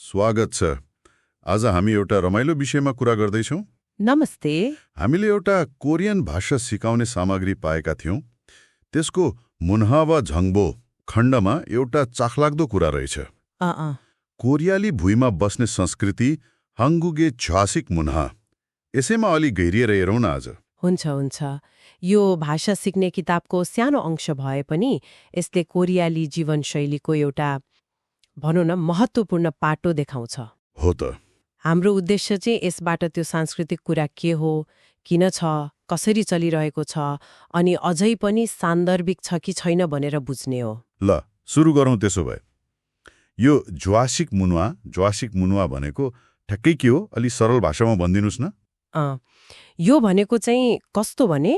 स्वागत छ। आज हामी एउटा रमाइलो विषयमा कुरा गर्दैछौँ। नमस्ते। हामीले एउटा कोरियन भाषा सिकाउने सामग्री पाएका थियौँ। त्यसको मुन्हा वा झङ्बो खण्डमा एउटा चाखलाग्दो कुरा रहेछ। कोरियाली भुइँमा बस्ने संस्कृति हाङ्गुगे छ्वासिक मुन्हा। यसैमा अलि गहिरिएर हेरौँ न आज। हुन्छ। यो भाषा सिक्ने किताबको सानो अंश भए पनि यसले कोरियाली जीवनशैलीको एउटा भनौँ न महत्त्वपूर्ण पाटो देखाउँछ। हो त। हाम्रो उद्देश्य चाहिँ यसबाट त्यो सांस्कृतिक कुरा के हो, किन छ, कसरी चलिरहेको छ अनि अझै पनि सान्दर्भिक छ कि छैन भनेर बुझ्ने हो। ल सुरु गरौँ त्यसो भए। यो ज्वासिक मुनुवा भनेको ठ्याक्कै के हो? अलि सरल भाषामा भनिदिनुस् न। यो भनेको चाहिँ कस्तो भने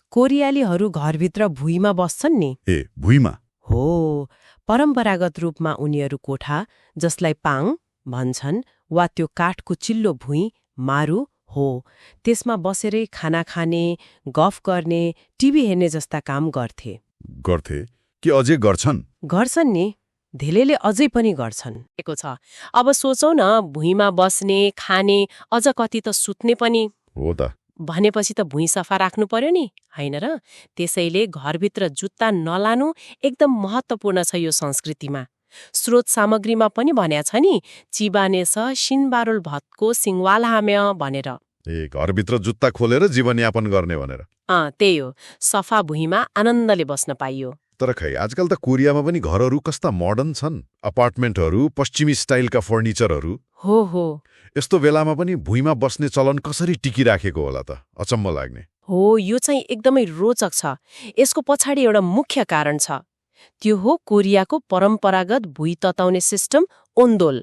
कोरियालीहरू घरभित्र भुइँमा बस्छन् नि। ए भुइँमा? हो। परम्परागत रूपमा उनीहरू कोठा, जसलाई पाङ भन्छन्, वा त्यो काठको चिल्लो भुइँ मारु हो, त्यसमा बसेरै खाना खाने, गफ गर्ने, टिभी हेर्ने जस्ता काम गर्थे कि अझै गर्छन् नि। धेरैले अझै पनि गर्छन्। अब सोचौ न, भुइँमा बस्ने, खाने, अझ कति त सुत्ने पनि हो त। भनेपछि त भुइँ सफा राख्नु पर्यो नि, होइन र? त्यसैले घरभित्र जुत्ता नलानु एकदम महत्त्वपूर्ण छ यो संस्कृतिमा। स्रोत सामग्रीमा पनि भन्या छ नि, चिबानेस शिनबारुल भत्को सिङवालहाम्य भनेर। ए घरभित्र जुत्ता खोलेर जीवनयापन गर्ने भनेर। त्यही हो। सफा भुइँमा आनन्दले बस्न पाइयो। तर खै आजकल त कोरियामा पनि घरहरू कस्ता मोडर्न छन्। अपार्टमेन्टहरू, पश्चिमी स्टाइलका फर्निचरहरू। हो। यस्तो बेलामा पनि भुइँमा बस्ने चलन कसरी टिकिराखेको होला त? अचम्म लाग्ने हो। यो चाहिँ एकदमै रोचक छ। यसको पछाडि एउटा मुख्य कारण छ। त्यो हो कोरियाको परम्परागत भुइँ तताउने सिस्टम ओन्दोल।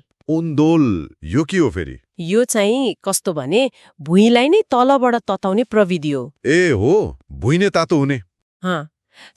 यो के हो फेरि? यो चाहिँ कस्तो भने भुइँलाई नै तलबाट तताउने प्रविधि हो। ए हो, भुइँ नै तातो हुने।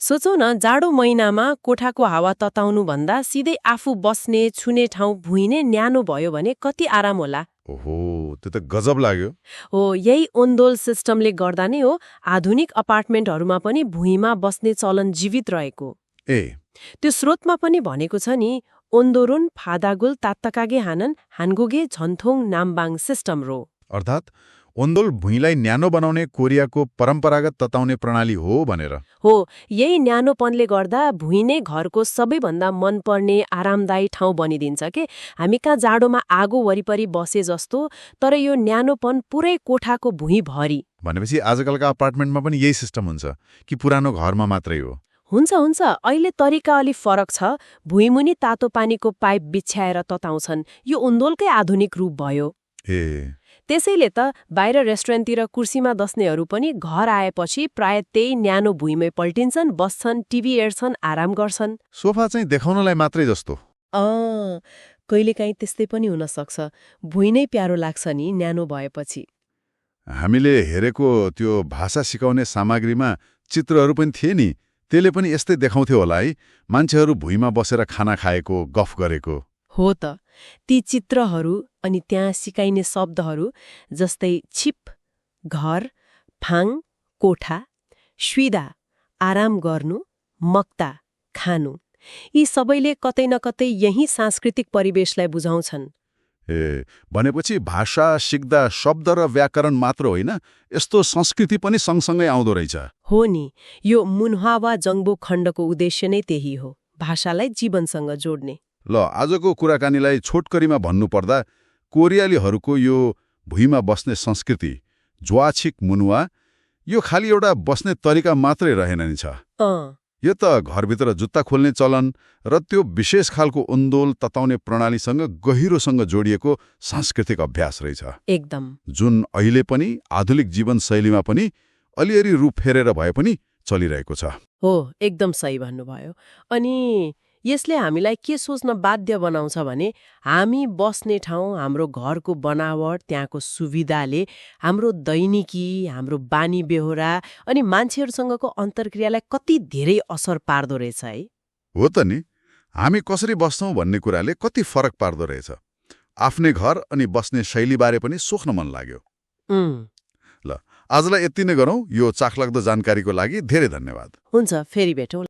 सोचौ न, जाडो महिनामा कोठाको हावा तताउनु भन्दा सिधै आफू बस्ने छुने ठाउँ भुइँ नै न्यानो भयो भने कति आराम होला। ओहो, त्यो त गजब लाग्यो। हो, यही ओन्दोल सिस्टमले गर्दा नै हो आधुनिक अपार्टमेन्टहरूमा पनि भुइँमा बस्ने चलन जीवित रहेको। त्यो स्रोतमा पनि भनेको छ नि, ओन्दोरुन फादागुल तात्तकागे हानन हानगुगे झन्थोङ नामबाङ सिस्टम रो। अर्थात् ओन्दोल भुइँलाई न्यानो बनाउने कोरियाको परम्परागत तताउने प्रणाली हो भनेर। हो, यही न्यानोपनले गर्दा भुइँ नै घरको सबैभन्दा मनपर्ने आरामदायी ठाउँ बनिदिन्छ के। हामी कहाँ जाडोमा आगो वरिपरि बसे जस्तो, तर यो न्यानोपन पुरै कोठाको भुइँ भरि। भनेपछि आजकलका अपार्टमेन्टमा पनि यही सिस्टम हुन्छ कि पुरानो घरमा मात्रै हो? हुन्छ। अहिले तरिका अलि फरक छ। भुइँमुनि तातो पानीको पाइप बिछ्याएर तताउँछन्। यो ओन्दोलकै आधुनिक रूप भयो। त्यसैले त बाहिर रेस्टुरेन्टतिर कुर्सीमा बस्नेहरू पनि घर आएपछि प्राय त्यही न्यानो भुइँमै पल्टिन्छन्, बस्छन्, टिभी हेर्छन्, आराम गर्छन्। सोफा चाहिँ देखाउनलाई मात्रै जस्तो। कहिलेकाहीँ त्यस्तै पनि हुन सक्छ। भुइँ नै प्यारो लाग्छ नि न्यानो भएपछि। हामीले हेरेको त्यो भाषा सिकाउने सामग्रीमा चित्रहरू पनि थिए नि, त्यसले पनि यस्तै देखाउँथ्यो होला है, मान्छेहरू भुइँमा बसेर खाना खाएको, गफ गरेको। हो त। ती चित्रहरू अनि त्यहाँ सिकाइने शब्दहरू जस्तै छिप घर, फाङ कोठा, स्विदा आराम गर्नु, मक्ता खानु, यी सबैले कतै न कतै यही सांस्कृतिक परिवेशलाई बुझाउँछन्। भनेपछि भाषा सिक्दा शब्द र व्याकरण मात्र होइन, यस्तो संस्कृति पनि सँगसँगै आउँदो रहेछ। हो नि, यो मुन्हा वा जङ्बो खण्डको उद्देश्य नै त्यही हो, भाषालाई जीवनसँग जोड्ने। ल आजको कुराकानीलाई छोटकरीमा भन्नुपर्दा कोरियालीहरूको यो भुइँमा बस्ने संस्कृति ज्वाछिक मुनुवा यो खालि एउटा बस्ने तरिका मात्रै रहेन नि छ। यो त घरभित्र जुत्ता खोल्ने चलन र त्यो विशेष खालको ओन्दोल तताउने प्रणालीसँग गहिरोसँग जोडिएको सांस्कृतिक अभ्यास रहेछ। एकदम। जुन अहिले पनि आधुनिक जीवनशैलीमा पनि अलिअलि रूप फेरेर भए पनि चलिरहेको छ। हो, एकदम सही भन्नुभयो। अनि यसले हामीलाई के सोच्न बाध्य बनाउँछ भने हामी बस्ने ठाउँ, हाम्रो घरको बनावट, त्यहाँको सुविधाले हाम्रो दैनिकी, हाम्रो बानी बेहोरा अनि मान्छेहरूसँगको अन्तर्क्रियालाई कति धेरै असर पार्दो रहेछ है। हो त नि, हामी कसरी बस्छौँ भन्ने कुराले कति फरक पार्दो रहेछ। आफ्नै घर अनि बस्ने शैलीबारे पनि सोच्न मन लाग्यो। ल आजलाई यति नै गरौँ। यो चाखलाग्दो जानकारीको लागि धेरै धन्यवाद। हुन्छ, फेरि भेटौँ।